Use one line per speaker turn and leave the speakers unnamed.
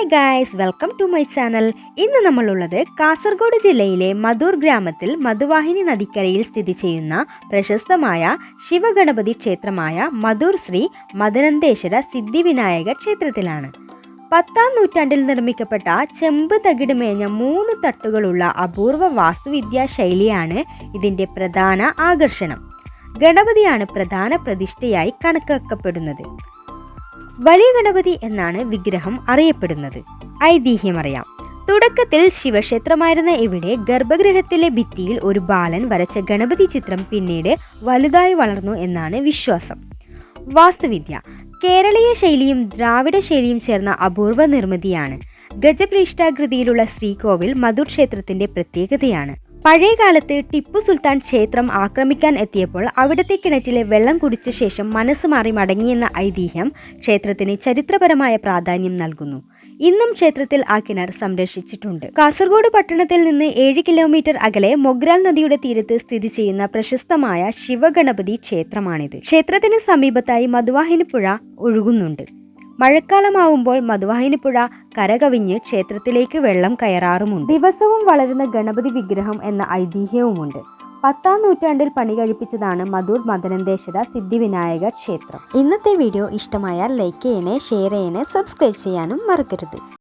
Hi guys, welcome to my channel. ഇന്ന് നമ്മളുള്ളത് കാസർഗോഡ് ജില്ലയിലെ മധൂർ ഗ്രാമത്തിൽ മധുവാഹിനി നദിക്കരയിൽ സ്ഥിതി ചെയ്യുന്ന പ്രശസ്തമായ ശിവഗണപതി ക്ഷേത്രമായ മധൂർ ശ്രീ മദനന്തേശ്വര സിദ്ധിവിനായക ക്ഷേത്രത്തിലാണ്. 10ാം നൂറ്റാണ്ടിൽ നിർമ്മിക്കപ്പെട്ട ചെമ്പ് തകിട് മേഞ്ഞ 3 തട്ടുകളുള്ള അപൂർവ വാസ്തുവിദ്യാ ശൈലിയാണ് ഇതിൻ്റെ പ്രധാന ആകർഷണം. ഗണപതിയാണ് പ്രധാന പ്രതിഷ്ഠയായി കണക്കാക്കപ്പെടുന്നത്. വലിയ ഗണപതി എന്നാണ് വിഗ്രഹം അറിയപ്പെടുന്നത്. ഐതിഹ്യമറിയാം. തുടക്കത്തിൽ ശിവക്ഷേത്രമായിരുന്ന ഇവിടെ ഗർഭഗൃഹത്തിലെ ഭിത്തിയിൽ ഒരു ബാലൻ വരച്ച ഗണപതി ചിത്രം പിന്നീട് വലുതായി വളർന്നു എന്നാണ് വിശ്വാസം. വാസ്തുവിദ്യ കേരളീയ ശൈലിയും ദ്രാവിഡ ശൈലിയും ചേർന്ന അപൂർവ നിർമ്മിതിയാണ്. ഗജപൃഷ്ഠാകൃതിയിലുള്ള ശ്രീകോവിൽ മധൂർ ക്ഷേത്രത്തിന്റെ പ്രത്യേകതയാണ്. പഴയകാലത്ത് ടിപ്പു സുൽത്താൻ ക്ഷേത്രം ആക്രമിക്കാൻ എത്തിയപ്പോൾ അവിടുത്തെ കിണറ്റിലെ വെള്ളം കുടിച്ച ശേഷം മനസ്സ് മാറി മടങ്ങിയെന്ന ഐതിഹ്യം ക്ഷേത്രത്തിന് ചരിത്രപരമായ പ്രാധാന്യം നൽകുന്നു. ഇന്നും ക്ഷേത്രത്തിൽ ആ കിണർ സംരക്ഷിച്ചിട്ടുണ്ട്. കാസർഗോഡ് പട്ടണത്തിൽ നിന്ന് 7 കിലോമീറ്റർ അകലെ മൊഗ്രാൽ നദിയുടെ തീരത്ത് സ്ഥിതി ചെയ്യുന്ന പ്രശസ്തമായ ശിവഗണപതി ക്ഷേത്രമാണിത്. ക്ഷേത്രത്തിന് സമീപത്തായി മധുവാഹിനി പുഴ ഒഴുകുന്നുണ്ട്. മഴക്കാലമാവുമ്പോൾ മധുവാഹിനി പുഴ കരകവിഞ്ഞ് ക്ഷേത്രത്തിലേക്ക് വെള്ളം കയറാറുമുണ്ട്. ദിവസവും വളരുന്ന ഗണപതി വിഗ്രഹം എന്ന ഐതിഹ്യവുമുണ്ട്. 10ാം നൂറ്റാണ്ടിൽ പണി കഴിപ്പിച്ചതാണ് മധൂർ മദനന്തേശ്വര സിദ്ധിവിനായക ക്ഷേത്രം. ഇന്നത്തെ വീഡിയോ ഇഷ്ടമായാൽ ലൈക്ക് ചെയ്യണേ, ഷെയർ ചെയ്യണേ, സബ്സ്ക്രൈബ് ചെയ്യാനും മറക്കരുത്.